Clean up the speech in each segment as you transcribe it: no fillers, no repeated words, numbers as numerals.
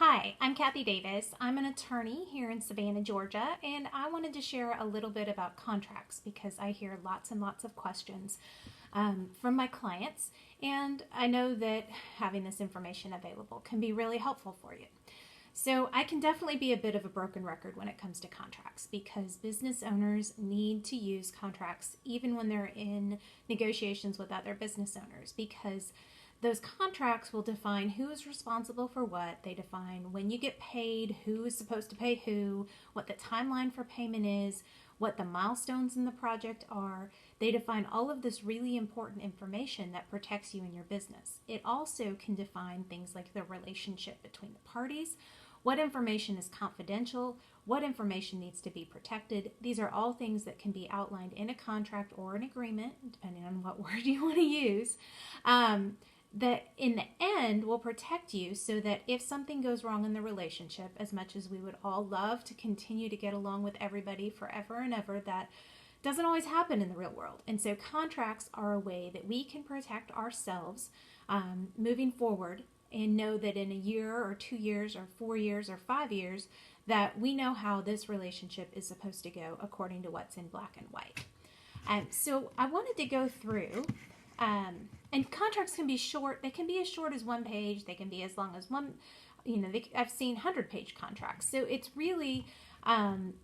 Hi, I'm Kathy Davis. I'm an attorney here in Savannah, Georgia, and I wanted to share a little bit about contracts because I hear lots and lots of questions from my clients, and I know that having this information available can be really helpful for you. So I can definitely be a bit of a broken record when it comes to contracts because business owners need to use contracts even when they're in negotiations with other business owners because those contracts will define who is responsible for what. They define when you get paid, who is supposed to pay who, what the timeline for payment is, what the milestones in the project are. They define all of this really important information that protects you and your business. It also can define things like the relationship between the parties, what information is confidential, what information needs to be protected. These are all things that can be outlined in a contract or an agreement, depending on what word you want to use. That in the end will protect you so that if something goes wrong in the relationship, as much as we would all love to continue to get along with everybody forever and ever, that doesn't always happen in the real world. And so contracts are a way that we can protect ourselves moving forward and know that in a year or 2 years or 4 years or 5 years that we know how this relationship is supposed to go according to what's in black and white. So I wanted to go through and contracts can be short. They can be as short as 1 page. They can be as long as one, I've seen 100-page contracts. So it's really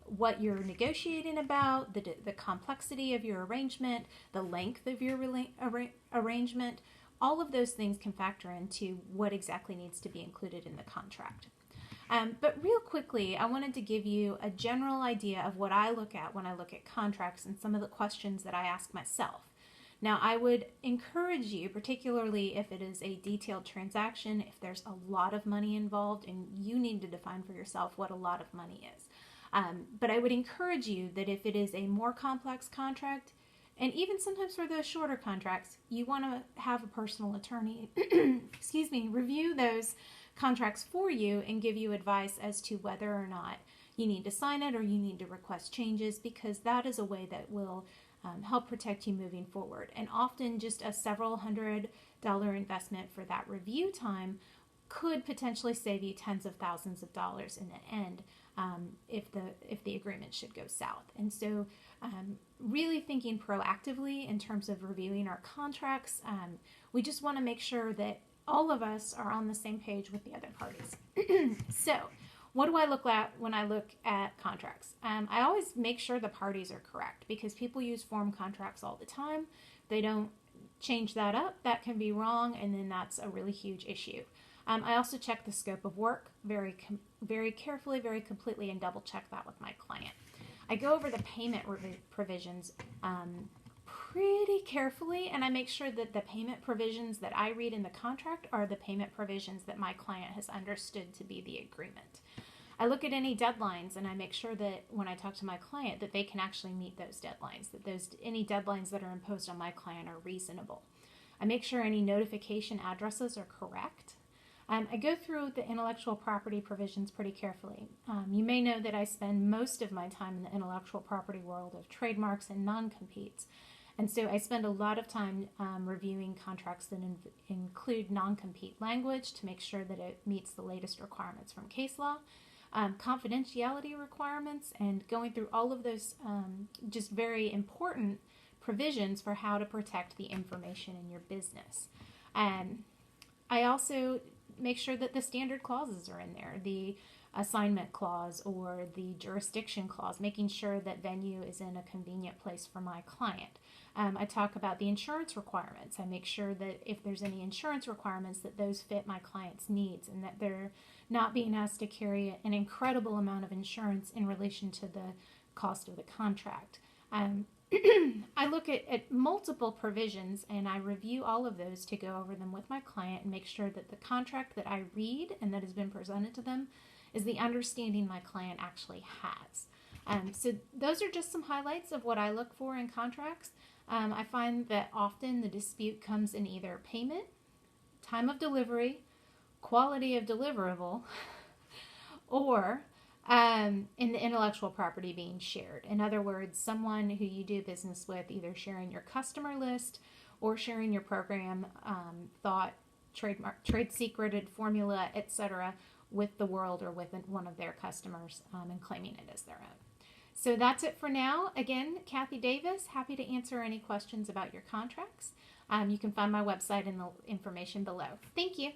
what you're negotiating about, the complexity of your arrangement, the length of your arrangement. All of those things can factor into what exactly needs to be included in the contract. But real quickly, I wanted to give you a general idea of what I look at when I look at contracts and some of the questions that I ask myself. Now, I would encourage you, particularly if it is a detailed transaction, if there's a lot of money involved, and you need to define for yourself what a lot of money is. But I would encourage you that if it is a more complex contract, and even sometimes for those shorter contracts, you want to have a personal attorney, review those contracts for you and give you advice as to whether or not you need to sign it or you need to request changes, because that is a way that will help protect you moving forward. And often just a several $100 investment for that review time could potentially save you tens of thousands of dollars in the end if the agreement should go south. And so really thinking proactively in terms of reviewing our contracts, we just want to make sure that all of us are on the same page with the other parties. So what do I look at when I look at contracts? I always make sure the parties are correct because people use form contracts all the time. They don't change that up. That can be wrong, and then that's a really huge issue. I also check the scope of work very carefully, very completely, and double check that with my client. I go over the payment provisions pretty carefully, and I make sure that the payment provisions that I read in the contract are the payment provisions that my client has understood to be the agreement. I look at any deadlines, and I make sure that when I talk to my client that they can actually meet those deadlines, that any deadlines that are imposed on my client are reasonable. I make sure any notification addresses are correct. I go through the intellectual property provisions pretty carefully. You may know that I spend most of my time in the intellectual property world of trademarks and non-competes. And so I spend a lot of time reviewing contracts that include non-compete language to make sure that it meets the latest requirements from case law, confidentiality requirements, and going through all of those just very important provisions for how to protect the information in your business. I also make sure that the standard clauses are in there, the assignment clause or the jurisdiction clause, making sure that venue is in a convenient place for my client. I talk about the insurance requirements. I make sure that if there's any insurance requirements that those fit my client's needs and that they're not being asked to carry an incredible amount of insurance in relation to the cost of the contract. I look at multiple provisions and I review all of those to go over them with my client and make sure that the contract that I read and that has been presented to them is the understanding my client actually has. So those are just some highlights of what I look for in contracts. I find that often the dispute comes in either payment, time of delivery, quality of deliverable, or in the intellectual property being shared. In other words, someone who you do business with either sharing your customer list or sharing your program, thought, trademark, trade secreted formula, etc., with the world or with one of their customers and claiming it as their own. So that's it for now. Again, Kathy Davis, happy to answer any questions about your contracts. You can find my website in the information below. Thank you.